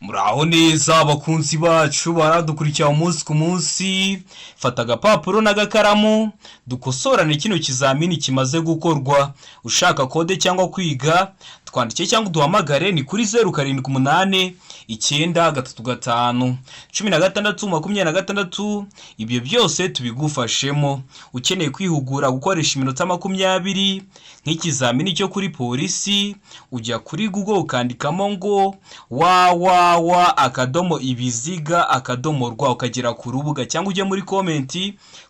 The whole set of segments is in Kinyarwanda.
Muraho neza abakunzi bacu baradukurikira umunsi ku munsi. Fata agapapuro n'agakaramu dukosorane kino kizamini kimaze gukorwa. Ushaka kode cyangwa kwiga twandike cyangwa duhamagare ni kuri 0788 935 16 ibyo byose tubigufashemo. Ukeneye kwihugura gukoresha iminota 20 nk'ikizamini cyo kuri polisi, ujya kuri Google ukandikamo ngo www.ibiziga.rw ukagera ku rubuga, cyangwa ujye muri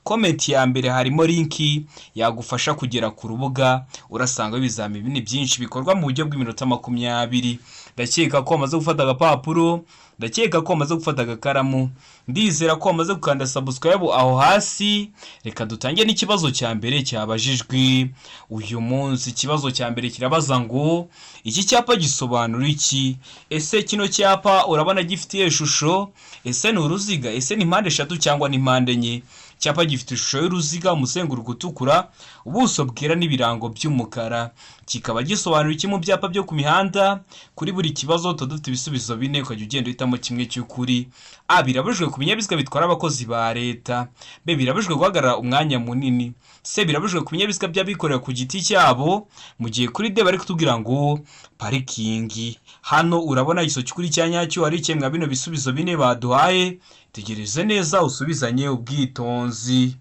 comment ya mbere harimo linki yagufasha kugera ku rubuga. Urasanga ibizamini byinshi bikorwa mu buryo bw'iminota 20. Ndakeka ko wamaze gufata agapapuro, ndakeka ko wamaze gufata agakaramu, ndizera ko wamaze gukanda subscribe aho hasi. Reka dutangiye n'ikibazo cya mbere cyabajijwe uyu munsi. Ikibazo cya mbere kirabaza ngo iki cyapa gisobanura iki? Ese kino cyapa urabona gifitiye ishusho? Ese ni uruziga? Ese ni impande eshatu cyangwa ni impande enye? Cyapa gifite ishusho y'uruziga, umusenguruko utukura, ubuso bwera n'ibirango by'umukara. Kikaba gisobanura iki mu byapa byo ku mihanda? Kuri buri kibazo dufite ibisubizo 4 ukajya ugenda uhitamo kimwe cy'ukuri. A. Birabujijwe ku binyabiziga bitwara abakozi ba leta. B. Birabujijwe guhagarara umwanya munini. C. Birabujijwe ku binyabiziga by'abikorera ku giti cyabo. Mu gihe kuri D bari kutubwira ngo parikingi. Hano urabona igiso cy'ukuri cyanyacyo ari kimwe bino bisubizo 4 baduhaye. Tegereze neza usubizanye ubwitonzi.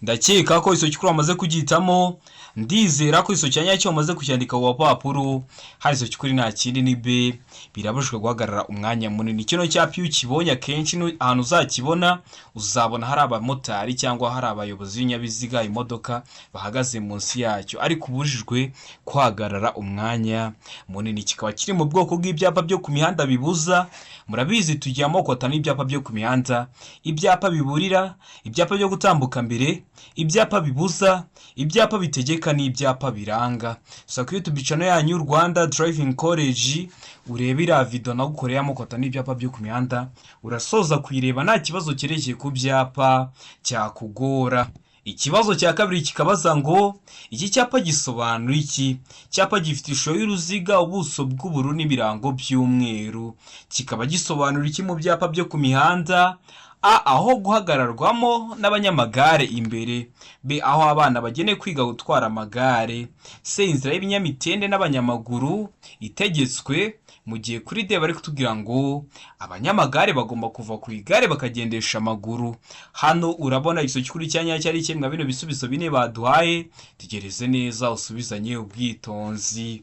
Ndakeka ko iso cy'ukuri wamaze kugitamo. Ndizera ko iso cyanyacyo wamaze kucyandika ku papuro. Hari iso cy'ukuri nta kindi ni B. Birabujijwe guhagarara umwanya munini. Kino cyapa iyo ukibonye akenshi ahantu uzakibona, uzabona hari abamotari cyangwa hari abayobozi b'inyabiziga, imodoka bahagaze munsi yacyo, ariko ubujijwe guhagarara umwanya munini. Kikaba kiri mu bwoko bw'ibyapa byo ku mihanda bibuza. Murabizi tugiye amoko atanu y'ibyapa byo ku mihanda: ibyapa biburira, ibyapa byo gutambuka mbere, ibyapa bibuza, ibyapa bitegeka n'ibyapa biranga. So kuri YouTube channel yanyu Rwanda Driving College urebera video nagukoreye amoko atanu y'ibyapa byo ku mihanda, urasoza kuyireba nta kibazo kirekeye ku byapa cyakugora. Ikibazo cya kabiri kikabaza ngo iki cyapa gisobanura iki? Cyapa gifite ishusho y'uruziga, ubuso bw'ubururu n'ibirango by'umweru. Kikaba gisobanura iki mu byapa byo ku mihanda? A. Aho guhagararwamo n'abanyamagare imbere. B. Aho abana bagene kwiga gutwara amagare. C. Inzira y'ibinyamitende n'abanyamaguru itegetswe. Mu gihe kuri D bari kutubwira ngo abanyamagare bagomba kuva ku igare bakagendesha amaguru. Hano urabona igiso cy'ukuri cyanyacyo ari kimwe bino bisubizo 4 baduhaye. Tegereze neza usubizanye ubwitonzi.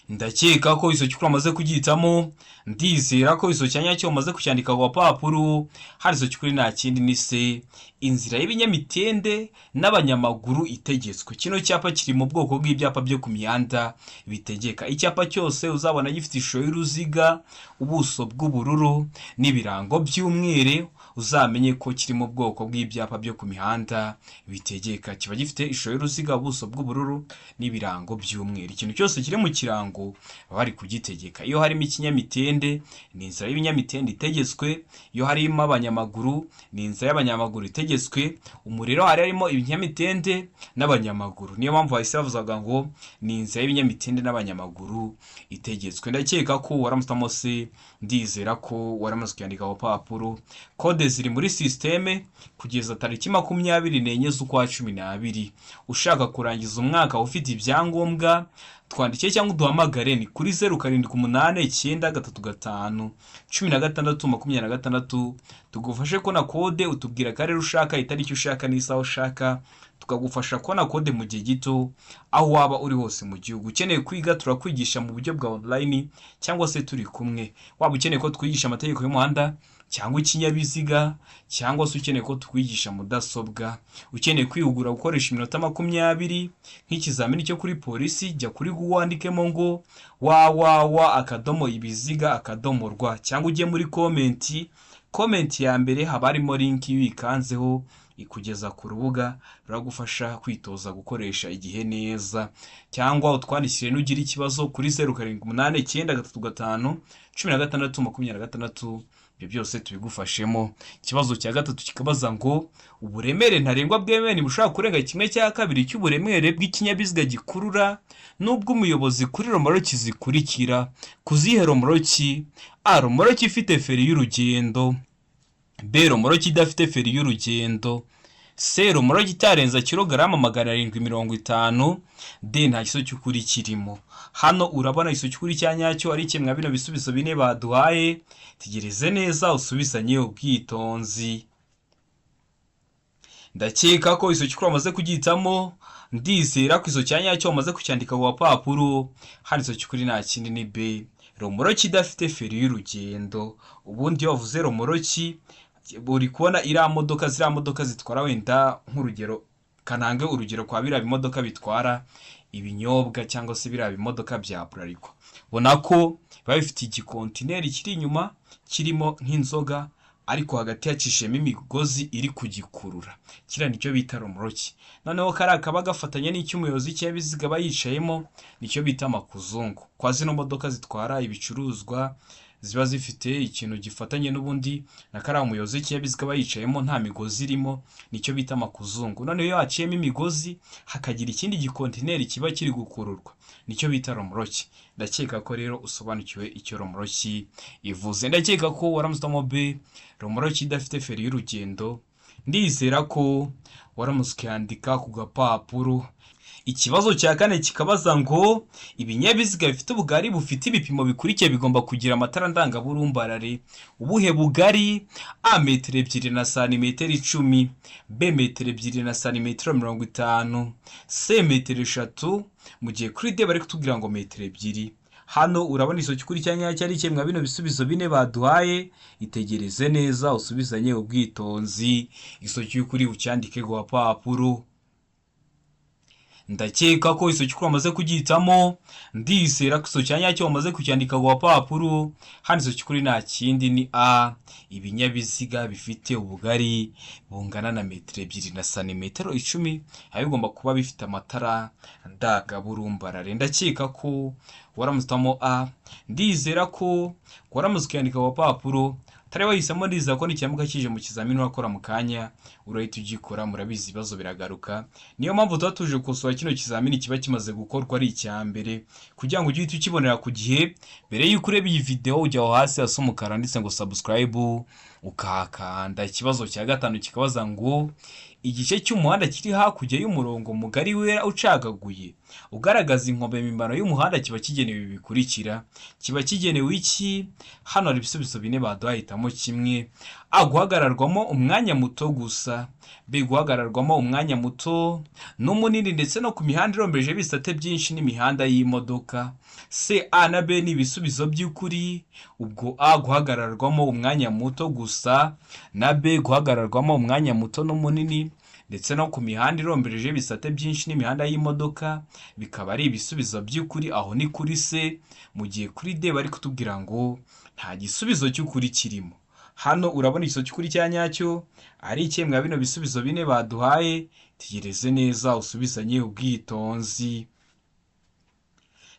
Ndakeka ko iso cy'ukuri amaze kugitamo. Ndizera ko iso cyanyacyo umaze kucyandika ku papuro. Hari iso cy'ukuri nta kindi ni C. Inzira y'ibinyamitende n'abanyamaguru itegetswe. Kino cyapa kiri mu bwoko bw'ibyapa byo ku mihanda bitegeka. Icyapa cyose uzabona gifite ishusho y'uruziga, ubuso bw'ubururu n'ibirango by'umweru, uzamenye ko kiri mu bwoko bw'ibyapa byo ku mihanda bitegeka. Kiba gifite ishusho y'uruziga, ubuso bw'ubururu n'ibirango by'umweru. Ikintu cyose kiri mu kirango bari kugitegeka. Iyo harimo ikinyamitende ni inzira y'ibinyamitende itegetswe. Iyo harimo abanyamaguru ni inzira y'abanyamaguru itegetswe. Umuriro harimo ibinyamitende n'abanyamaguru. Niyo mpamvu bahise bavuzaga ngo ni inzira y'ibinyamitende n'abanyamaguru itegetswe. Ndakeka ko waramutamo se, ndizera ko waramaze kwandika ku papuro. Kode ziri muri systeme kugeza tariki 24 z'ukwa 12. Ushaka kurangiza umwaka ufite ibyangombwa twandike cyangwa duhamagare ni kuri 0788 935 tugufashe ko na kode, utubwira karere ushaka, itariki ushaka n'isaha ushaka, tukagufasha kubona kode mu gihe gito aho waba uri hose mu gihugu. Ukeneye kwiga turakwigisha mu buryo bwa online cyangwa se turi kumwe. Waba ukeneye ko twigisha amategeko y'umuhanda cyangwa ikinyabiziga, cyangwa se ukeneye ko twigisha mudasobwa, ukeneye kwihugura gukoresha iminota 20 nk'ikizamini cyo kuri polisi, jya kuri Google wandikemo ngo www.ibiziga.rw, cyangwa ujye muri comment ya mbere haba harimo link wikanzeho ikugeza ku rubuga ruragufasha kwitoza gukoresha igihe neza. Cyangwa utwandikire nugira ikibazo kuri 0789 935 16 ibyo byose tubigufashemo. Ikibazo cya gatatu kikabaza ngo uburemere ntarengwa bwemewe ntibushobora kurenga 1/2 cy'uburemere bw'ikinyabiziga gikurura n'ubw'umuyobozi kuri romoroki zikurikira. Kuzihe romoroki? A. Romoroki ifite feri y'urugendo. B. Romoroki idafite feri y'urugendo. C. Romoroki itarenza kilograma 750. D. Nta kiso cy'ukuri kirimo. Hano urabona iso cy'ukuri cya nyacyo ari kimwe bino bisubizo bine baduhaye. Tegereze neza usubizanye ubwitonzi. Ndakeka ko iso cy'ukuri wamaze kugitamo. Ndizera ko iso cya nyacyo wamaze kucyandika ku papuro. Hano iso cy'ukuri nta kindi ni B. Romoroki idafite feri y'urugendo. Ubundi iyo wavuze romoroki buri kubona iriya modoka zitwara wenda nk'urugero kanange urugero kwa biriya bimodoka bitwara ibinyobwa cyangwa se biriya bimodoka bya Bralirwa. Bona ko biba bifite igikontineri kiri inyuma kirimo nk'inzoga ariko hagati yacishemo imigozi iri kugikurura. Kira nicyo bita romoroki. Noneho kari akaba gafatanya n'icyumuyobozi w'ikinyabiziga bayicayemo nicyo bita makuzungu. Kwa zino modoka zitwara ibicuruzwa ziba zifite ikintu gifatanye n'ubundi na kari umuyobozi w'ikinyabiziga bayicayemo nta migozi irimo nicyo bita makuzungu. Noneho iyo haciyemo imigozi hakagira ikindi gikontineri kiba kiri gukururwa nicyo bita romoroki. Ndakeka ko rero usobanukiwe icyo romoroki ivuze. Ndakeka ko waramutamo B. Romoroki idafite feri y'urugendo. Ndizera ko waramutse yandika ku gapapuro. Ikibazo cya kane kikabaza ngo ibinyabiziga bifite ubugari bufite ibipimo bikurikiye bigomba kugira amatara ndangaburumbarare. Ubuhe bugari? A. metero 2 na santimetero 10. B. metero 2 na santimetero 50. C. metero 3. Mu gihe kuri D bari kutubwira ngo metero 2. Hano urabona iso cy'ukuri cya nyacyo ari kimwe bino bisubizo bine baduhaye. Itegereze neza usubizanye ubwitonzi. Iso cy'ukuri ucyandike ku papuro. Ndakeka ko iso cy'ukuri wamaze kugitamo. Ndizera ko iso cya nyacyo wamaze kucyandika ku papuro. Hano iso cy'ukuri nta kindi ni A. Ibinyabiziga bifite ubugari bungana na metero 2 na santimetero 10 bigomba kuba bifite amatara ndangaburumbarare. Ndakeka ko waramutamo A. Ndizera ko waramutse kuyandika ku papuro. Tare wahisemo ndizera ko n'ikiyamuka kije mu kizamini wakora mu kanya urahita ugikora. Murabizi ibibazo biragaruka. Niyo mpamvu tuba tuje gukosora kino kizamini kiba kimaze gukorwa ari icya mbere kugira ngo ujye ukibonera ku gihe. Mbere y'uko ureba iyi video ujya aho hasi hasa umukara ndetse ngo subscribe ukahakanda. Ikibazo cya gatanu kikabaza ngo igice cy'umuhanda kiri hakurya y'umurongo mugari wera ucagaguye ugaragaza inkombe mpimbano y'umuhanda kiba kigenewe bikurikira. Kiba kigenewe iki? Hano hari ibisubizo bine baduhahitamo kimwe. A. guhagararwamo umwanya muto gusa. B. guhagararwamo umwanya muto n'umunini ndetse no ku mihanda irombeje bisate byinshi n'imihanda y'imodoka. C. A na B ni ibisubizo by'ukuri. Ubwo A. guhagararwamo umwanya muto gusa na B. guhagararwamo umwanya muto n'umunini ndetse no ku mihanda irombereje bisate byinshi n'imihanda y'imodoka bikaba ari ibisubizo by'ukuri. Aho ni kuri C. Mu gihe kuri D bari kutubwira ngo nta gisubizo cy'ukuri kirimo. Hano urabona iso cy'ukuri cya nyacyo ari kimwe bino bisubizo bine baduhaye. Tegereze neza usubizanye ubwitonzi.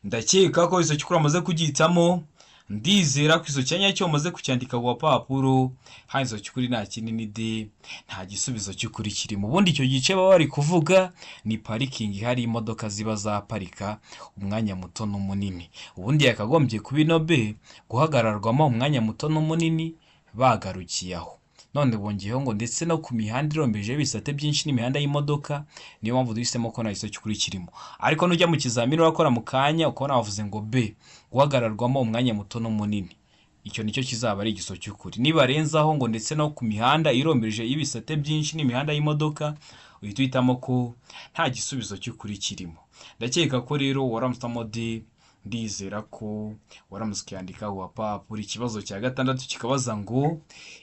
Ndakeka ko iso cy'ukuri amaze kugitamo. Ndizera ko iso cyanya cyo maze kucyandika ku papuro. Hano iso cy'ukuri nta kindi ni D. Nta gisubizo cy'ukuri kirimo. Ubundi icyo gice baba bari kuvuga ni parikingi hari imodoka ziba zaparika umwanya muto n'umunini. Ubundi yakagombye kuba ino B. guhagararwamo umwanya muto n'umunini bagarukiye aho. None bongeyeho ngo ndetse no ku mihanda irombeje bisate byinshi n'imihanda y'imodoka. Niyo mpamvu duhisemo ko nta iso cy'ukuri kirimo. Ariko nujya mu kizamini urakora mu kanya ukabona bavuze ngo B. guhagararwamo umwanya muto n'umunini, icyo nicyo kizaba ari igiso cy'ukuri. Nibarenzaho ngo ndetse no ku mihanda irombeje y'ibisate byinshi n'imihanda y'imodoka uhita uhitamo ko nta gisubizo cy'ukuri kirimo. Ndakeka ko rero waramutamo D. Ndizera ko waramutse kuyandika ku papuro. Ikibazo cya gatandatu kikabaza ngo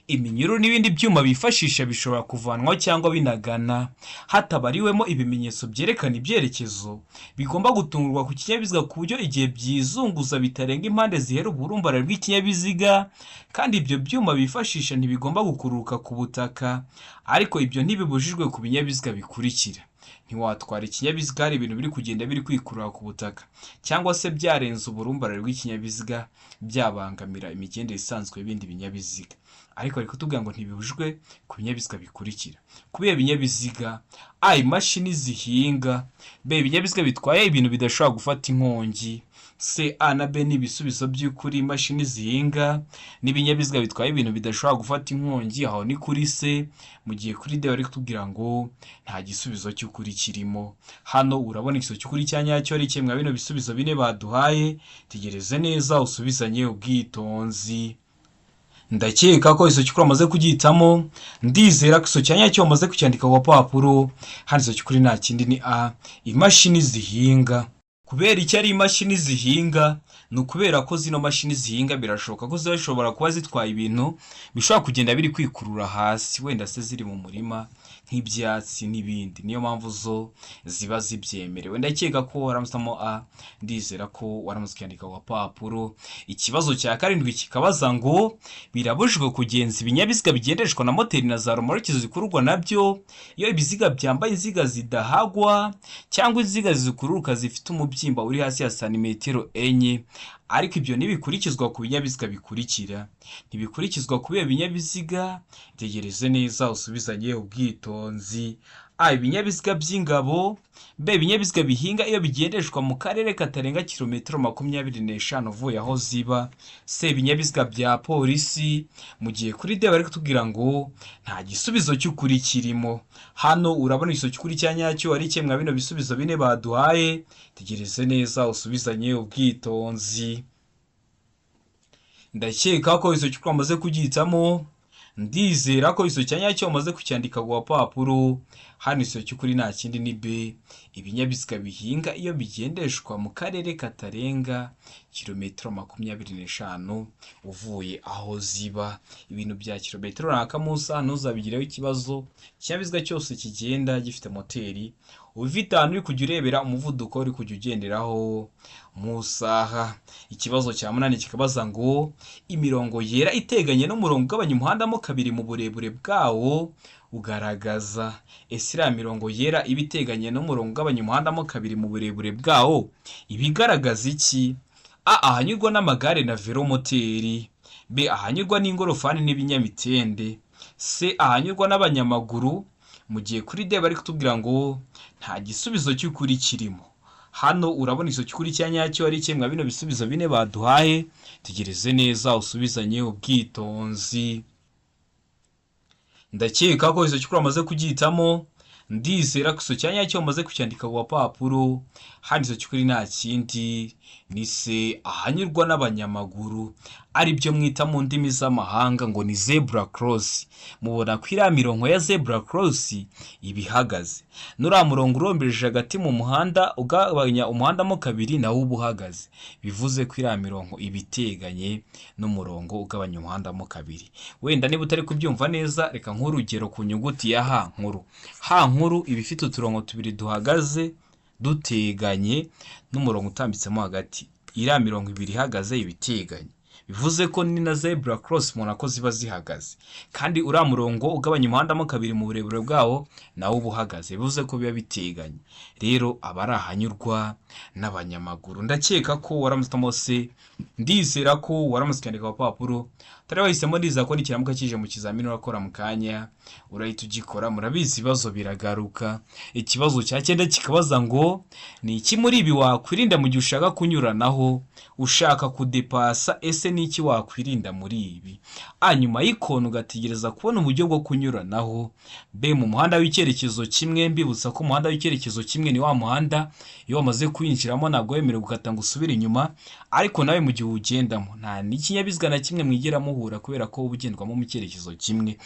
iminyururu n'ibindi byuma bifashisha bishobora kuvanwa cyangwa binagana hatabariwemo ibimenyetso byerekana ibyerekezo bigomba gutungurwa ku kinyabiziga ku buryo igihe byizunguza bitarenga impande zihera uburumbarare bw'ikinyabiziga, kandi ibyo byuma bifashisha ntibigomba gukururuka ku butaka, ariko ibyo ntibibujijwe ku binyabiziga bikurikira. ntiwatwara ikinyabiziga hari ibintu biri kugenda biri kwikurura ku butaka cyangwa se byarenze uburumbarare bw'ikinyabiziga byabangamira imigendere isanzwe y'ibindi binyabiziga. Ariko bari kutubwira ngo ntibibujwe ku binyabiziga bikurikira. Kubera ibinyabiziga imashini zihinga, ibinyabiziga bitwaye ibintu bidashobora gufata inkongi. C, A na B ni ibisubizo by'ukuri. Imashini zihinga n'ibinyabiziga bitwaye ibintu bidashobora gufata inkongi, aho ni kuri C. Mu gihe kuri D bari kutubwira ngo nta gisubizo cy'ukuri kirimo. Hano urabona igisubizo cy'ukuri cya nyacyo ari kimwe bino bisubizo bine baduhaye. Tegereze neza usubizanye ubwitonzi. Ndakeka ko iso cyukuri amaze kugihitamo, ndizera ko iso cya nyacyo amaze kucyandika ku papuro. Hano iso cyukuri nta kindi ni A, imashini zihinga. Kubera icyo ari imashini zihinga, ni ukubera ko zino mashini zihinga birashoboka ko zishobora kuba zitwaye ibintu bishobora kugenda biri kwikurura hasi, wenda se ziri mu murima nk'ibyatsi n'ibindi. Niyo mpamvu zo ziba zibyemerewe. Ndakeka ko waramusamo A, ndizera ko waramutse kwandika ku papuro. Ikibazo cya karindwi kikabaza ngo birabujijwe kugenza ibinyabiziga bigendeshwa na moteri na za romoroki zikururwa nabyo iyo ibiziga byambaye inziga zidahagwa cyangwa inziga zikururuka zifite umubyimba uri hasi ya santimetero enye. Ariko ibyo ntibikurikizwa ku binyabiziga bikurikira. Ntibikurikizwa ku binyabiziga. Tegereze neza usubizanye ubwitonzi. A, ibinyabiziga by'ingabo. B, ibinyabiziga bihinga iyo bigendeshwa mu karere katarenga kilometero 25 uvuye aho ziba. C, ibinyabiziga bya polisi. Mu gihe kuri D bari kutubwira ngo nta gisubizo cy'ukuri kirimo. Hano urabona igisubizo cy'ukuri cya nyacyo ari kimwe bino bisubizo bine baduhaye. Tegereze neza usubizanye ubwitonzi. Ndakeka ko iso cy'ukuri amaze kugihitamo, ndizera ko iso cya nyacyo amaze kucyandika ku papuro. Hano iso cy'ukuri nta kindi ni B, ibinyabiziga bihinga iyo bigendeshwa mu karere katarenga kilometero 25 uvuye aho ziba. Ibintu bya kilometero runaka ntuzabigireho ikibazo. Ikinyabiziga cyose kigenda gifite moteri ufite ahantu uri kujya urebera umuvuduko uri kujya ugenderaho mu saha. Ikibazo cya 8 kikabaza ngo imirongo yera iteganye n'umurongo ugabanya umuhanda mo kabiri mu burebure bwawo ugaragaza. Ese iriya mirongo yera iba iteganye n'umurongo ugabanya umuhanda mo kabiri mu burebure bwawo ibigaragaza iki? A, ahanyurwa n'amagare na velomoteri. B, ahanyurwa n'ingorofani n'ibinyamitende. C, ahanyurwa n'abanyamaguru. Mu gihe kuri D bari kutubwira ngo nta gisubizo cy'ukuri kirimo. Hano urabona iso cy'ukuri cya nyacyo ari kimwe bino bisubizo bine baduhaye. Tegereze neza usubizanye ubwitonzi. Ndakeka ko iso cy'ukuri amaze kugihitamo, ndizera ko iso cya nyacyo amaze kucyandika ku papuro. Hano iso cy'ukuri nta kindi ni C, ahanyurwa n'abanyamaguru, ari byo mwita mu ndimi z'amahanga ngo ni zebra cross. Mubona ko iriya mirongo ya zebra cross ibihagaze, nuriya murongo urombereje hagati mu muhanda ugabanya umuhanda mo kabiri nawo uba uhagaze. Bivuze ko iriya mirongo ibiteganye n'umurongo ugabanya umuhanda mo kabiri. Wenda niba utari kubyumva neza, reka nk'urugero ku nyuguti ya H nkuru. H nkuru iba ifite uturongo tubiri duhagaze duteganye n'umurongo utambitsemo hagati. Iriya mirongo ibiri ihagaze ibiteganye. Bivuze ko ni na zebra cross mubona ko ziba zihagaze. Kandi uriya murongo ugabanya umuhanda mo kabiri mu burebure bwawo nawo uba uhagaze. Bivuze ko biba biteganye. Rero aba ari ahanyurwa n'abanyamaguru. Ndakeka ko waramusitamo C, ndizera ko waramutse kwandika ku papuro. Tari wahisemo ndizera ko nikiramuka kije mu kizamini urakora mu kanya urahita ugikora. Murabizi ibibazo biragaruka. Ikibazo cya 9 kikabaza ngo ni iki muri ibi wakwirinda mu gihe ushaka kunyuranaho ushaka kudepasa? Ese ni iki wakwirinda muri ibi? A, nyuma y'ikona ugategereza kubona uburyo bwo kunyuranaho. B, mu muhanda w'icyerekezo kimwe. Mbibutsa ko umuhanda w'icyerekezo kimwe ni wa muhanda iyo wamaze kwinjiramo ntabwo wemerewe gukata ngo usubire inyuma, ariko nawe mu gihe ugendamo nta n'ikinyabiziga na kimwe mwigera muhura kubera ko uba ugendwamo mu cyerekezo kimwe.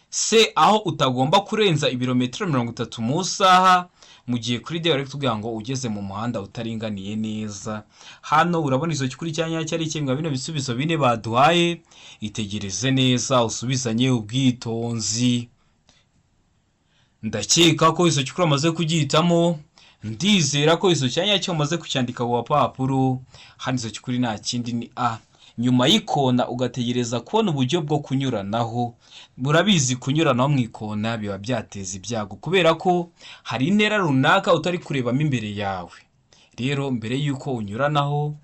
C, aho utagomba kurenza ibirometero 30 mu saha. Mu gihe kuri D bari kutubwira ngo ugeze mu muhanda utaringaniye neza. Hano urabona izo cy'ukuri cya nyacyo ari kimwe bino bisubizo bine baduhaye. Itegereze neza usubizanye ubwitonzi. Ndakeka ko izo cy'ukuri amaze kugihitamo, ndizera ko izo cya nyacyo amaze kucyandika ku papuro. Hano izo cy'ukuri nta kindi ni A, nyuma y'ikona ugategereza kubona uburyo bwo kunyuranaho. Murabizi kunyuranaho mu ikona biba byateza ibyago kubera ko hari intera runaka utari kurebamo imbere yawe. Rero mbere y'uko unyuranaho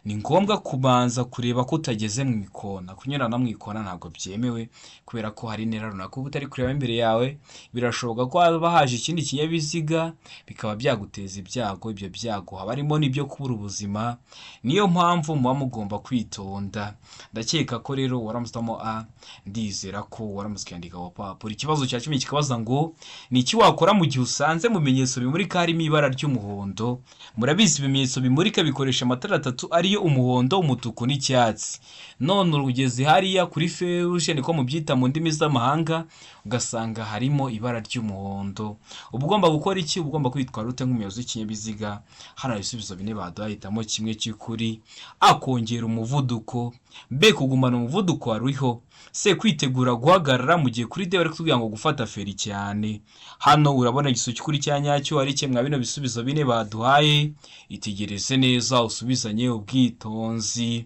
ni ngombwa kubanza kureba ko utageze mu ikona. Kunyurana mu ikona ntabwo byemewe kubera ko hari intera runaka uba utari kureba imbere yawe. Birashoboka ko haba haje ikindi kinyabiziga bikaba byaguteza ibyago. Ibyo byago haba harimo n'ibyo kubura ubuzima. Niyo mpamvu muba mugomba kwitonda. Ndakeka ko rero waramusamo A, ndizera ko waramutse kwandika wapapuro. Ikibazo cya 10 kikabaza ngo ni iki wakora mu gihe usanze mu bimenyetso bimurika harimo ibara ry'umuhondo. Murabizi ibimenyetso bimurika bikoresha amatara 3 ariyo umuhondo, umutuku n'icyatsi. None urugeze hariya kuri feruje niko mubyita mu ndimi z'amahanga, ugasanga harimo ibara ry'umuhondo. Ugomba gukora iki? Ugomba kwitwara ute nk'umuyobozi w'ikinyabiziga? Hano ibisubizo bine baduhitamo kimwe cy'ukuri. A, kongera umuvuduko. B, kugumana umuvuduko wariho. C, kwitegura guhagarara mu gihe kuri D bari kutubwira ngo gufata feri cyane. Hano urabona igisubizo cy'ukuri cya nyacyo ari kimwe bino bisubizo bine baduhaye. Itegereze neza usubizanye ubwitonzi.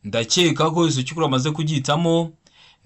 Ndakeka ko izo cy'ukuri amaze kugitamo.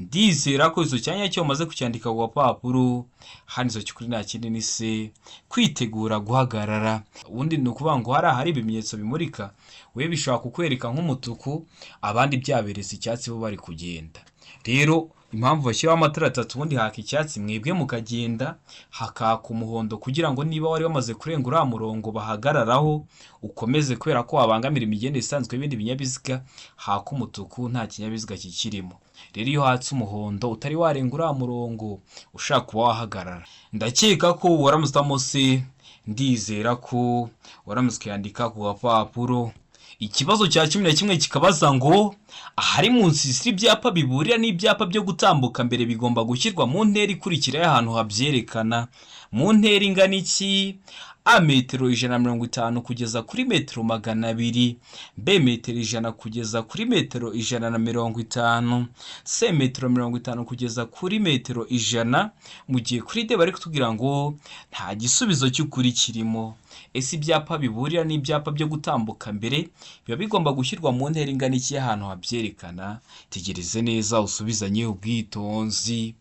Ndizera ko izo cyanya cyo amaze kucyandika ku papuro. Hano izo cy'ukuri nta kindi ni C, kwitegura guhagarara. Ubundi ni ukuvuga ngo hari ibimenyetso bimurika, we bishobora kukwereka nk'umutuku, abandi byaberetse icyatsi bo bari kugenda. Rero impamvu bashyiraho amatara 3 ubundi haka icyatsi, mwebwe mukagenda hakaka umuhondo kugira ngo niba wari wamaze kurenga uriya murongo bahagararaho ukomeze, kubera ko wabangamira imigendere isanzwe y'ibindi binyabiziga. Haka umutuku nta kinyabiziga kikirimo. Rero iyo hatse umuhondo utari warenga uriya murongo ushaka kuba wahagarara. Ndakeka ko waramutamo C, ndizera ko waramutse kwandika ku papuro. Ikibazo cya 11 kikabaza ngo ahari munsi ibyapa biburira n'ibyapa byo gutambuka mbere bigomba gushyirwa mu ntera ikurikira y'ahantu habyerekana. Mu ntera ingana iki? A, metero 150 kugeza kuri metero 200. B, metero 100 kugeza kuri metero 150. C, metero 50 kugeza kuri metero 100. Mu gihe kuri D bari kutubwira ngo nta gisubizo cy'ukuri kirimo. Ese ibyapa biburira n'ibyapa byo gutambuka mbere biba bigomba gushyirwa mu ntera ingana iki y'ahantu habyerekana? Tegereze neza usubizanye ubwitonzi.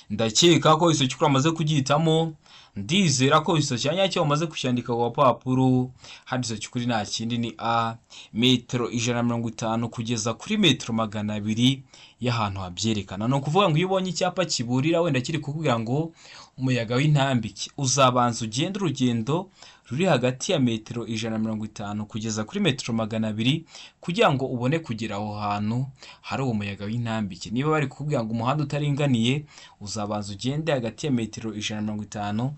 Ndakeka ko iso cy'ukuri amaze kugitamo. Ndizera ko iso cyanya cyo amaze kucyandika ku papuro. Hano iso cy'ukuri nta kindi ni A, metero 150 kugeza kuri metero 200 y'ahantu habyerekana. No kuvuga ngo iyo ubonye icyapa kiburira wenda kiri kukubwira ngo umuyaga w'intambike, uzabanza ugenda urugendo ruri hagati ya metero 150 kugeza kuri metero 200 kugira ngo ubone kugera aho hantu hari uwo muyaga w'intambike. Niba bari kukubwira ngo umuhanda utaringaniye, uzabanza ugende hagati ya metero 150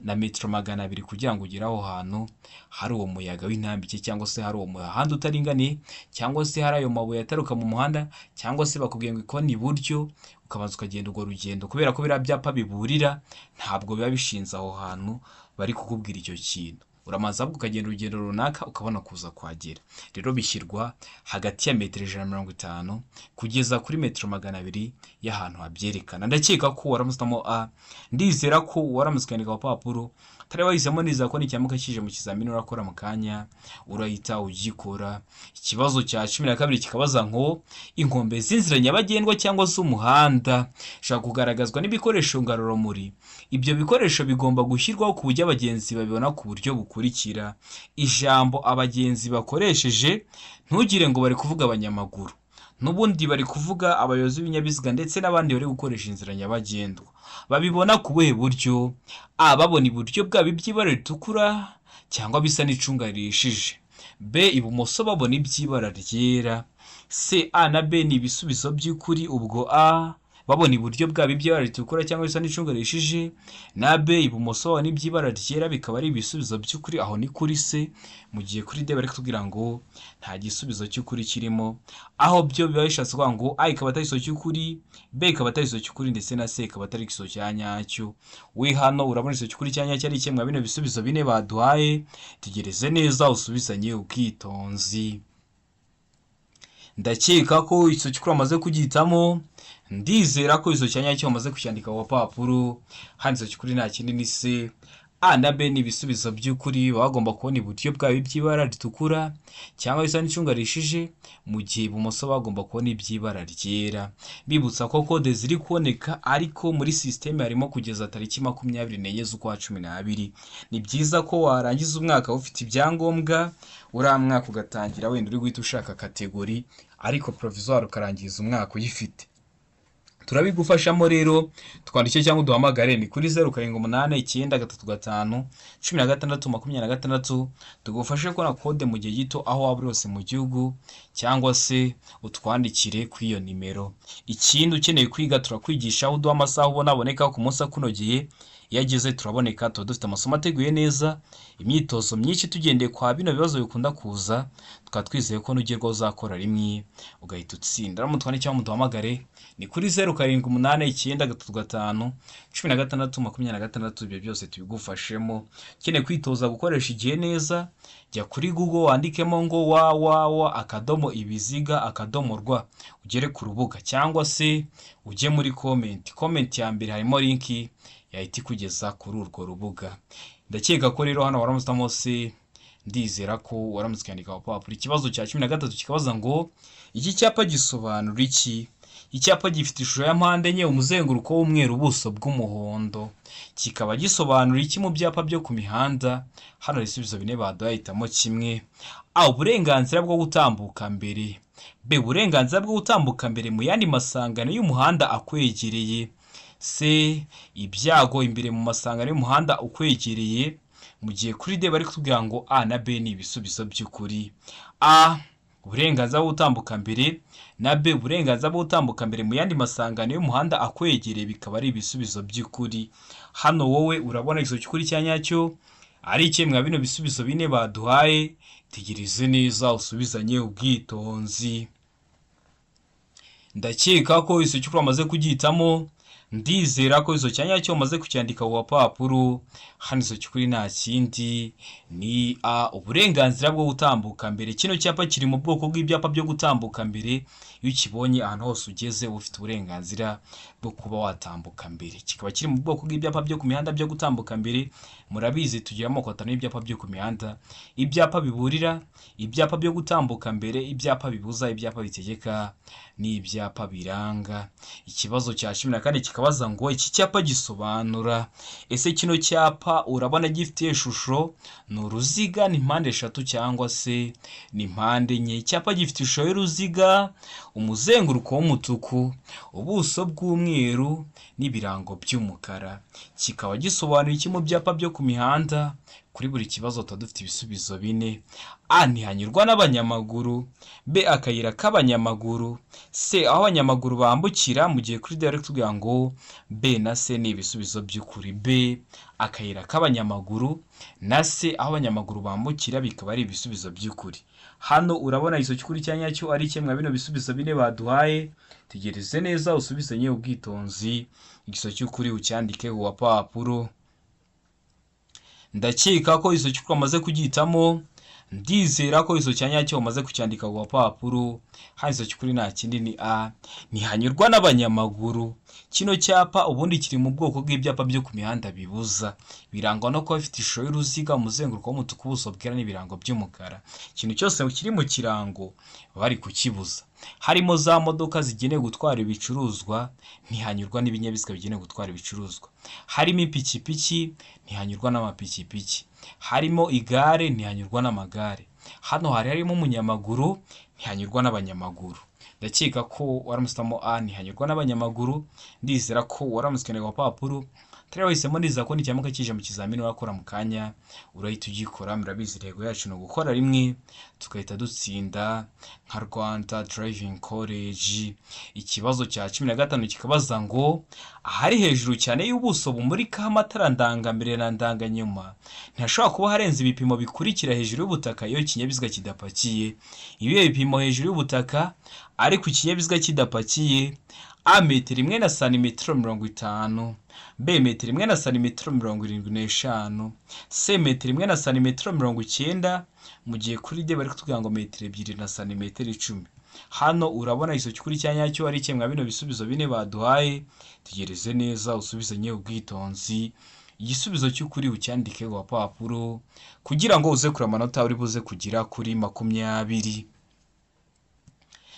na metero 200 kugira ngo ugere aho hantu hari uwo muyaga w'intambike, cyangwa se hari uwo muhanda utaringaniye, cyangwa se hari ayo mabuye ataruka mu muhanda, cyangwa se bakubwiye ngo ikoni iburyo, ukabanza ukagenda urwo rugendo. Kubera ko biriya byapa biburira ntabwo biba bishinze aho hantu bari kukubwira icyo kintu. Uramanza ukagenda urugendo runaka ukabona kuza kwagera. Rero bishyirwa hagati ya metero 150 kugeza kuri metero 200 y'ahantu habyerekana. Ndakeka ko waramutamo A, ndizera ko waramutse kwandika ku papuro. Tare wahisemo neza ko n'icyamuka kije mu kizamini urakora mu kanya urahita ugikora. Ikibazo cya 12 kikabaza ngo inkombe z'inzira nyabagendwa cyangwa z'umuhanda shaka kugaragazwa n'ibikoresho ngaruromuri. Ibyo bikoresho bigomba gushyirwaho ku buryo abagenzi babibona ku buryo bukurikira. Ijambo abagenzi bakoresheje ntugire ngo bari kuvuga abanyamaguru, n'ubundi bari kuvuga abayobozi b'ibinyabiziga ndetse n'abandi bari gukoresha inzira nyabagendwa. Babibona ku buhe buryo? A, babona iburyo bwabo iby'ibara ritukura cyangwa bisa n'icunga rihishije. B, ibumoso babona iby'ibara ryera. C, A na B ni ibisubizo by'ukuri. Ubwo A babona iburyo bwabo iby'ibara ritukura cyangwa bisa n'icunga rihishije, na B ibumoso babona iby'ibara ryera, bikaba ari ibisubizo by'ukuri. Aho ni kuri C. Mu gihe kuri D bari kutubwira ngo nta gisubizo cy'ukuri kirimo, aho byo biba bishatse kuvuga ngo A ikaba atari igisobanuro cy'ukuri, B ikaba atari igisobanuro cy'ukuri, ndetse na C ikaba atari igisobanuro cya nyacyo. We hano urabona igisobanuro cy'ukuri cya nyacyo ari kimwe bino bisubizo bine baduhaye. Tegereze neza usubizanye ubwitonzi. Ndakeka ko igisobanuro cy'ukuri amaze kugitamo. Ndizera ko izo cyanya cyo amaze kucyandika ku papuro. Hano igisobanuro cy'ukuri nta kindi ni C, A na B ni ibisubizo by'ukuri, bagomba kubona iburyo bwayo iby'ibara ritukura cyangwa bisa n'icunga rishije, mu gihe ibumoso bagomba kubona iby'ibara ryera. Bibutsa ko kode ziri kuboneka ariko muri sisiteme harimo kugeza tariki 24 z'ukwa 12. Ni byiza ko warangiza umwaka ufite ibyangombwa, uriya mwaka ugatangira wenda uri guhita ushaka kategori, ariko Provisoir ukarangiza umwaka uyifite. Turabigufashamo rero, twandike cyangwa uduhamagare ni kuri 0789351626, tugufashe kubona kode mu gihe gito aho waba urose mu gihugu, cyangwa se utwandikire kuri iyo nimero. Ikindi ukeneye kwiga turakwigisha aho uduha amasaha ubona aboneka ku munsi akunogeye. Iyo ageze turaboneka, tuba dufite amasomo ateguye neza, imyitozo myinshi tugendeye kwa bino bibazo bikunda kuza, tukaba twizeye ko nugerwaho uzakora rimwe ugahita utsinda. Ramutwandike cyangwa muduhamagare ni kuri 0789351626, ibyo byose tubigufashemo. Ukeneye kwitoza gukoresha igihe neza, jya kuri Google wandikemo ngo www.ibiziga.rw ugere ku rubuga, cyangwa se ujye muri comment ya mbere harimo linki yahita ikugeza kuri urwo rubuga. Ndakeka ko rero hano waramutse se, ndizera ko waramutse kwandika papuro. Ikibazo cya 13 kikabaza ngo iki cyapa gisobanura iki? Icyapa gifite ishusho ya mpande enye, umuzenguruko w'umweru, ubuso bw'umuhondo. Kikaba gisobanura iki mu byapa byo ku mihanda? Hano ibisubizo bine baduhitamo kimwe. A, uburenganzira bwo gutambuka mbere. B, uburenganzira bwo gutambuka mbere mu yandi masangano y'umuhanda akwegereye. C, ibyago imbere mu masangano y'umuhanda ukwegereye. Mu gihe kuri D bari kutubwira ngo A na B ni ibisubizo by'ukuri. A, uburenganzira bwo gutambuka mbere, na B, uburenganzira bwo gutambuka mbere mu yandi masangano y'umuhanda akwegereye, bikaba ari ibisubizo by'ukuri. Hano wowe urabona igisubizo cy'ukuri cya nyacyo ari kimwe mwa bino bisubizo bine baduhaye. Tegereze neza usubizanye ubwitonzi. Ndakeka ko igisubizo cy'ukuri wamaze kugihitamo. Ndizera ko izo cyanya cyo umaze kucyandika ku papuro. Hano izo cy'ukuri nta kindi ni A, uburenganzira bwo gutambuka mbere. Kino cyapa kiri mu bwoko bw'ibyapa byo gutambuka mbere. Iyo ukibonye ahantu hose ugeze ufite uburenganzira bwo kuba watambuka mbere. Kikaba kiri mu bwoko bw'ibyapa byo ku mihanda byo gutambuka mbere. Murabizi tugira amoko atanu y'ibyapa byo ku mihanda: ibyapa biburira, ibyapa byo gutambuka mbere, ibyapa bibuza, ibyapa bitegeka, n'ibyapa biranga. Ikibazo cya 14 kikabaza ngo iki cyapa gisobanura. Ese kino cyapa urabona gifite ishusho ni uruziga, ni mpande eshatu, cyangwa se ni mpande enye? Icyapa gifite ishusho y'uruziga, umuzenguruko w'umutuku, ubuso bw'umweru n'ibirango by'umukara. Kikaba gisobanura iki mu byapa byo ku mihanda? Kuri buri kibazo tuba dufite ibisubizo bine. A, ntihanyurwa n'abanyamaguru. B, akayira k'abanyamaguru. C, aho abanyamaguru bambukira. Mu gihe kuri direct tugira ngo B na C ni ibisubizo by'ukuri. B, akayira k'abanyamaguru, na C, aho abanyamaguru bambukira, bikaba ari ibisubizo by'ukuri. Hano urabona izo cy'ukuri cya nyacyo ari kimwe bino bisubizo bine baduhaye. Tegereze neza usubizanye ubwitonzi. Igiso cy'ukuri ucyandike ku papuro. Ndakeka ko izo cy'ukuri wamaze kugihitamo. Ndizera ko izo cyanya cyo umaze kucyandika ku papuro. Hano izo cy'ukuri nta kindi ni A, ntihanyurwa n'abanyamaguru. Kino cyapa ubundi kiri mu bwoko bw'ibyapa byo ku mihanda bibuza. Birangwa no kuba bifite ishusho y'uruziga, umuzenguruko w'umutuku, ubuso bwera n'ibirango by'umukara. Ikintu cyose kiri mu kirango bari kukibuza. Harimo za modoka zigenewe gutwara ibicuruzwa, ntihanyurwa n'ibinyabiziga bigenewe gutwara ibicuruzwa. Harimo ipikipiki, ntihanyurwa n'amapikipiki. Harimo igare, ntihanyurwa n'amagare. Hano harimo umunyamaguru, ntihanyurwa n'abanyamaguru. Ndakeka ko waramusitamo A, ntihanyurwa n'abanyamaguru. Ndizera ko waramusikanira ku papuro. Turi wahisemo neza ko n'icyamuka kije mu kizamini urakora mu kanya urahita ugikora. Murabizi intego yacu no gukora rimwe tukahita dutsinda nka Rwanda Driving College. Ikibazo cya 15 kikabaza ngo ahari hejuru cyane y'ubuso bumurikaho amatara ndangambere na ndanganyuma ntashobora kuba harenze ibipimo bikurikira hejuru y'ubutaka iyo ikinyabiziga kidapakiye. Ibihe bipimo hejuru y'ubutaka ariko ikinyabiziga kidapakiye: A, metero imwe na santimetero 50. B, metero imwe na santimetero 75. C, metero imwe na santimetero 90. Mu gihe kuri D bari kutubwira ngo metero 2 na santimetero 10. Hano urabona izo cy'ukuri cya nyacyo ari kimwe bino bisubizo bine baduhaye. Tegereze neza usubizanye ubwitonzi. igisubizo cy'ukuri ucyandike ku papuro kugira ngo uze kure amanota uri buze kugira kuri 20.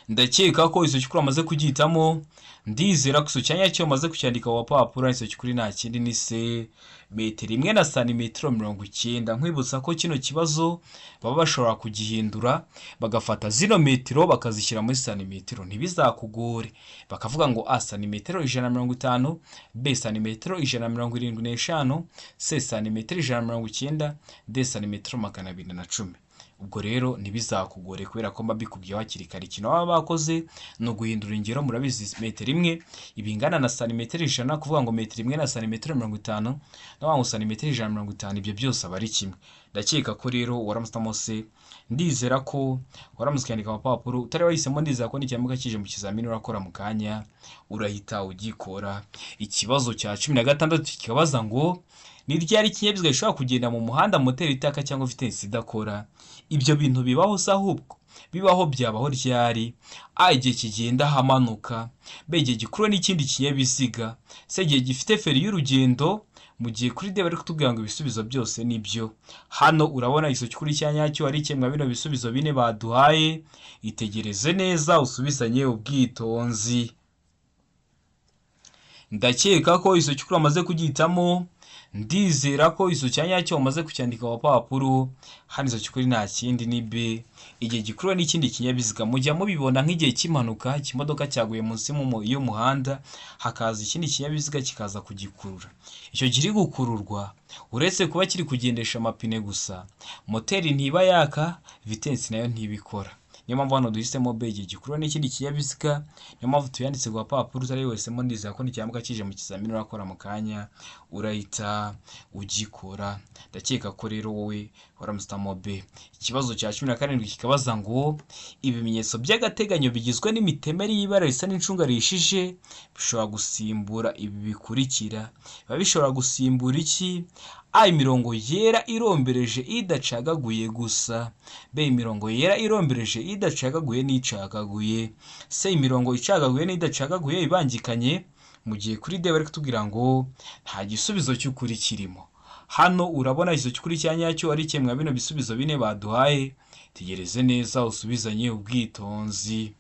Ndakeka ko iso cy'ukuri amaze kugihitamo, ndizera ko iso cyanya cyo maze kucyandika ku papuro iso cy'ukuri nta kindi ni se metero 1 na santimetero 90. Nkwibutsa ko kino kibazo baba bashobora kugihindura bagafata zino metero bakazishyira muri santimetero, ntibizakugore bakavuga ngo a santimetero 150, b santimetero 175, c santimetero 190, d santimetero 210. Ubwo rero ntibizakugore kubera ko mba bikubwiye hakiri kare. Kino baba bakoze no guhindura ingero. Murabizi metero 1 ibingana na santimetero 100, kuvuga ngo metero 1 na santimetero 50 naho ngo santimetero 150, ibyo byose aba ari kimwe. Ndakeka ko rero waramutamo se, ndizera ko waramutse kwandika ku papuro utari wahisemo, ndizera ko n'icyamuka kije mu kizamini urakora mu kanya urahita ugikora. Ikibazo cya 16 kikabaza ngo ni ryari ikinyabiziga gishobora kugenda mu muhanda moteri itaka cyangwa vitesi idakora. Ibyo bintu bibaho se ahubwo bibaho byabaho ryari? A igihe kigenda hamanuka, B igihe gikuruwe n'ikindi kinyabiziga, C igihe gifite feri y'urugendo. Mu gihe kuri D bari kutubwira ngo ibisubizo byose nibyo. Hano urabona iso cy'ukuri cyanyacyo ari kimwe bino bisubizo bine baduhaye. Itegereze neza usubizanye ubwitonzi. Ndakeka ko iso cy'ukuri amaze kugihitamo, ndizera ko iso cyanyacyo umaze kucyandika ku papuro. Hano iso cy'ukuri nta kindi ni B igihe gikuruwe n'ikindi kinyabiziga. Mujya mubibona nk'igihe cy'impanuka ikimodoka cyaguye munsi y'umuhanda, hakaza ikindi kinyabiziga kikaza kugikurura. Icyo kiri gukururwa uretse kuba kiri kugendesha amapine gusa, moteri ntiba yaka, vitesi nayo ntibikora. Niyo mpamvu hano duhisemo B igihe gikuruwe n'ikindi kinyabiziga. Niyo mpamvu tuyanditse ku papuro utari wese mo, ndizera ko n'icyamuka kije mu kizamini urakora mu kanya urahita ugikora. Ndakeka ko rero wowe waramutamo B. Ikibazo cya 17 kikabaza ngo ibimenyetso by'agateganyo bigizwe n'imitemeri y'ibara risa n'incunga rishije bishobora gusimbura ibi bikurikira. Biba bishobora gusimbura iki? A imirongo yera irombereje idacagaguye gusa, B imirongo yera irombereje idacagaguye n'icagaguye, C imirongo icagaguye n'idacagaguye ibangikanye. Mu gihe kuri D bari kutubwira ngo nta gisubizo cy'ukuri kirimo. Hano urabona iso cy'ukuri cyanyacyo ari kimwe bino bisubizo bine baduhaye. Tegereze neza usubizanye ubwitonzi.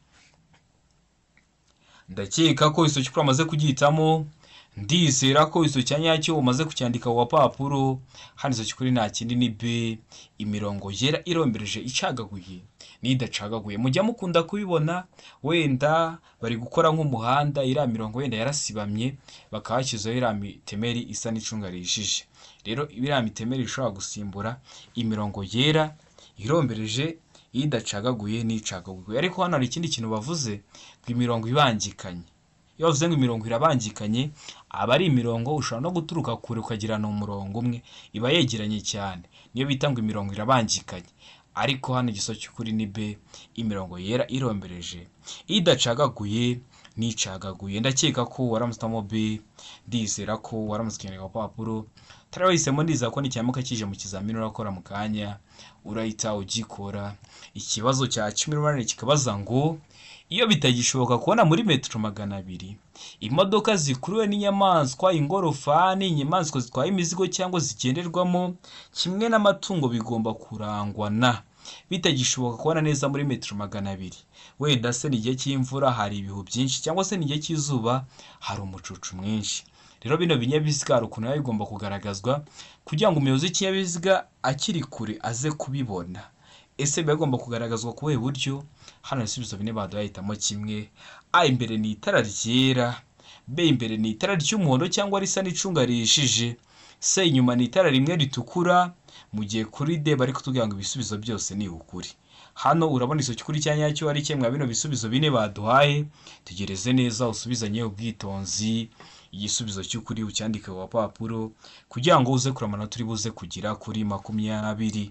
Ndakeka ko iso cy'ukuri amaze kugihitamo, ndizera ko iso cyanyacyo umaze kucyandika ku papuro. Hano iso cy'ukuri nta kindi ni B imirongo yera irombereje icagaguye n'idacagaguye. Mujya mukunda kubibona wenda bari gukora nk'umuhanda, iriya mirongo wenda yarasibamye bakahashyizeho iriya mitemeri isa n'icunga rishije. Rero iriya mitemeri ishobora gusimbura imirongo yera irombereje idacagaguye n'icagaguye. Ariko hano hari ikindi kintu bavuze ngo imirongo ibangikanye. Iyo bavuze ngo imirongo irabangikanye, aba ari imirongo ushobora no guturuka kure ukagirana umurongo umwe, iba yegeranye cyane, niyo bita ngo imirongo irabangikanye. Ariko hano igiso cy'ukuri ni B imirongo yera irombereje idacagaguye n'icagaguye. Ndakeka ko waramutamo B, ndizera ko waramutse kwandika ku papuro utari wahisemo, ndizera ko n'icyamuka kije mu kizamini urakora mu kanya urahita ugikora. Ikibazo cya 18 kikabaza ngo iyo bitagishoboka kubona muri metero 200 imodoka zikuruwe n'inyamaswa, ingorofani, inyamaswa zitwaye imizigo cyangwa zigenderwamo kimwe n'amatungo bigomba kurangwa na. Bitagishoboka kubona neza muri metero 200, wenda se ni igihe cy'imvura hari ibihu byinshi, cyangwa se ni igihe cy'izuba hari umucucu mwinshi. Rero bino binyabiziga hari ukuntu biba bigomba kugaragazwa kugira ngo umuyobozi w'ikinyabiziga akiri kure aze kubibona. Ese bigomba kugaragazwa ku buhe buryo? Hano ibisubizo bine baduhitamo kimwe. A imbere ni itara ryera, B imbere ni itara ry'umuhondo cyangwa risa n'icunga rishije, C inyuma ni itara rimwe ritukura. Mu gihe kuri D bari kutubwira ngo ibisubizo byose ni ukuri. Hano urabona iso cy'ukuri cyanyacyo ari kimwe bino bisubizo bine baduhaye. Tegereze neza usubizanye ubwitonzi. Igisubizo cy'ukuri ucyandike ku papuro kugira ngo uze kuramana turi buze kugira kuri 20.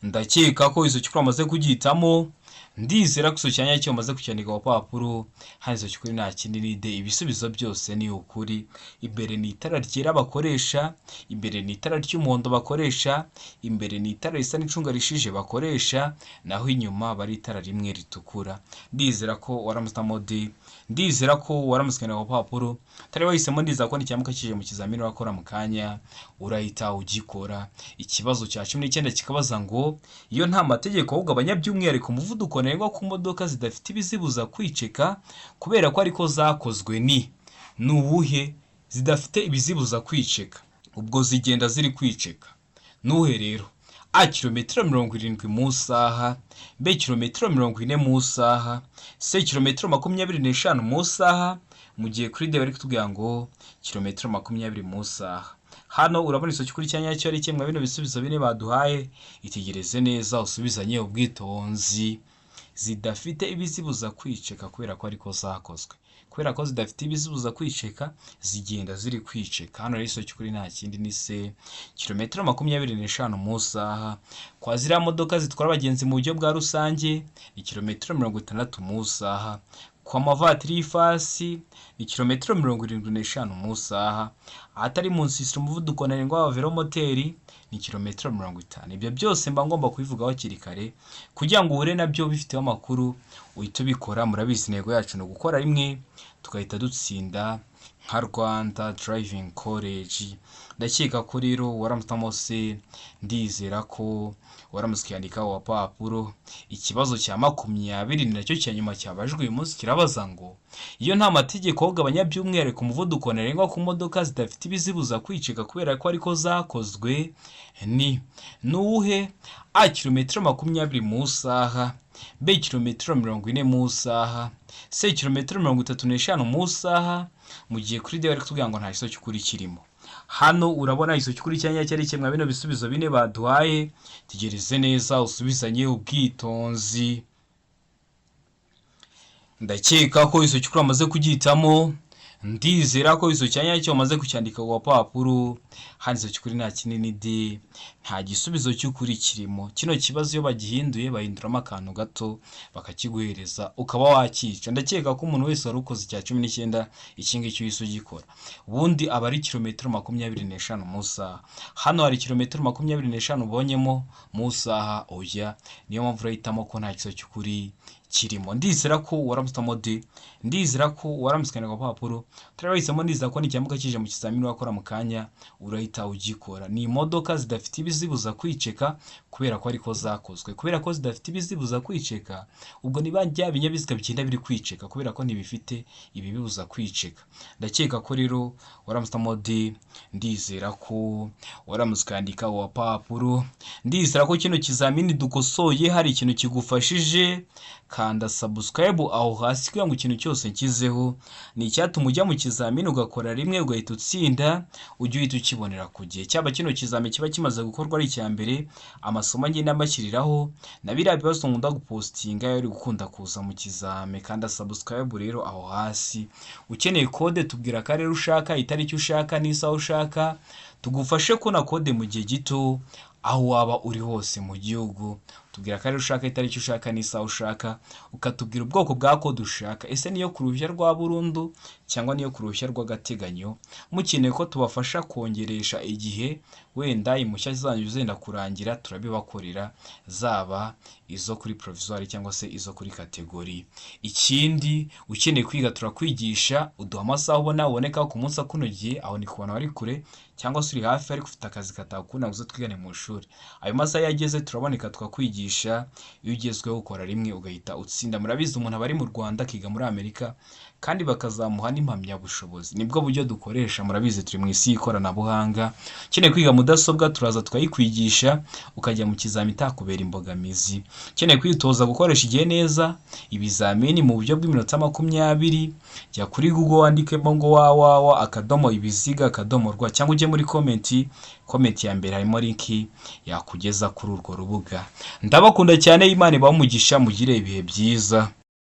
Ndakeka ko iso cy'ukuri amaze kugihitamo, ndizera ko icyo cyanya cyo bamaze kucyandika ku papuro handitse cy'ukuri nta kindi ni D. Ibisubizo byose ni ukuri. Imbere ni itara ryera bakoresha, imbere ni itara ry'umuhondo bakoresha, imbere ni itara risa n'icunga rishije bakoresha, naho inyuma bari itara rimwe ritukura. Ndizera ko waramutamo D. Ndizera ko waramusikana ku papuro, tari wahisemo ndizera ko n'icyamuka kije mu kizamini wakora mu kanya urahita ugikora. Ikibazo cya 19 kikabaza ngo iyo nta mategeko ahubwo by'umwihariko umuvuduko ntarengwa ku modoka zidafite ibizibuza kwiceka kubera ko ariko zakozwe ni uwuhe? Zidafite ibizibuza kwiceka ubwo zigenda ziri kwiceka nuhe rero? A kilometero 70 mu saha, B kilometero 40 mu saha, C kilometero 25 mu saha, mu gihe kuri D bari kutubwira ngo kilometero 20 mu saha. Hano urabona isoki kuri cyanya cyo ari kimwe bino bisubizo bine baduhaye, itegereze neza usubizanye ubwitonzi. Zidafite ibizibuza kwiceka kubera ko ariko zakozwe, kubera ko zidafite ibizibuza kwiceka zigenda ziri kwiceka. Hano rero isoki kuri nta kindi ni C kilometero 25 mu saha. Kwa ziriya modoka zitwara abagenzi mu buryo bwa rusange ni kilometero 60 mu saha. Kwa mavatiri y'ifasi ni kilometero 75 mu saha. Ahatari munsi umuvuduko ntarengwa wa velomoteri ni kilometero 50. Ibyo byose mba ngomba kubivugaho hakiri kare kugira ngo uhure nabyo bifiteho amakuru uhita ubikora. Murabizi intego yacu no gukora rimwe tukahita dutsinda nka Rwanda Driving College. Ndakeka ko rero waramutamo se, ndizera ko waramusikandika wa papuro. Ikibazo cya 20 nacyo cya nyuma cyabajwe uyu munsi kirabaza ngo iyo nta mategeko ahubwo by'umwihariko umuvuduko ntarengwa ku modoka zidafite ibizibuza kwicika kubera ko ariko zakozwe ni uwuhe? A kilometero 20 mu saha, B kilometero 40 mu saha, C kilometero 35 mu saha, mu gihe kuri D bari kutubwira ngo nta kiso cy'ukuri kirimo. Hano urabona iso cy'ukuri cyanya cyari kimwe bino bisubizo bine baduhaye, tegereze neza usubizanye ubwitonzi. Ndakeka ko iso cy'ukuri amaze kugitamo, ndizera ko iso cyanya cyo amaze kucyandika ku papuro handitse cy'ukuri nta kinini D. Nta gisubizo cy'ukuri kirimo. Kino kibazo iyo bagihinduye bahinduramo akantu gato bakakiguhereza ukaba wakica. Ndakeka ko umuntu wese warukoze cya 19 ikingi cyo yiso gikora ubundi aba ari kilometero 25 mu saha. Hano hari kilometero 25 ubonyemo mu saha oya, niyo mpamvu urahitamo ko nta kiso cy'ukuri kirimo. Ndizera ko waramutamo D. Ndizera ko waramusikana ku papuro, turabahisemo ndizera ko n'icyamuka kije mu kizamini wakora mu kanya urahita ugikora. Ni imodoka zidafite ibizibuza kwiceka kubera ko ariko zakozwe. Kubera ko zidafite ibizibuza kwiceka ubwo niba njya binyabiziga bigenda biri kwiceka kubera ko ntibifite ibibibuza kwiceka. Ndakeka ko rero waramutamo D. Ndizera ko waramusikandika wa papuro. Ndizera ko kino kizamini dukosoye hari ikintu kigufashije. Kanda subscribe aho hasi kugira ngo ikintu cyose nkizeho ni icyatuma ujya mu kizamini ugakora rimwe ugahita utsinda, ujye uhita ukibonera ku gihe. Cyaba kino kizamini kiba kimaze gukorwa ari icya mbere, amasomo ngenda mbashyiriraho na biriya bibazo nkunda gupostinga yari gukunda kuza mu kizame. Kanda subscribe rero aho hasi. Ukeneye code tubwira ka rero ushaka, itariki ushaka n'isaha ushaka, tugufashe ko na code mu gihe gito aho waba uri hose mu gihugu. Tubwira ko ari ushaka, itariki ushaka n'isaha ushaka, ukatubwira ubwoko bwa code ushaka. Ese niyo ku ruhushya rwa burundu cyangwa niyo ku ruhushya rw'agateganyo? Mukeneye ko tubafasha kongeresha igihe wenda impushya zanyu zenda kurangira, turabibakorera, zaba izo kuri Provisoir cyangwa se izo kuri kategori. Ikindi ukeneye kwiga turakwigisha, uduha amasaha uboneka ku munsi akunogeye, aho ni kubona bari kure cyangwa se uri hafi ariko ufite akazi katakunda guzo twigane mu ishuri. Ayo masaha yageze turaboneka twakwigisha. Iyo ugezweho ukora rimwe ugahita utsinda. Murabizi umuntu abari mu Rwanda akiga muri Amerika kandi bakazamuha n'impamyabushobozi. Nibwo buryo dukoresha. Murabizi turi mu isi y'ikoranabuhanga. Ukeneye kwiga mudasobwa turaza twayikwigisha ukajya mu kizamini itakubera imbogamizi. Ukeneye kwitoza gukoresha igihe neza ibizamini mu buryo bw'iminota 20, jya kuri Google wandikemo ngo www.ibiziga.rw cyangwa ujye muri comment ya mbere harimo link yakugeza kuri urwo rubuga. Ndabakunda cyane, Imana ibamugisha, mugire ibihe byiza.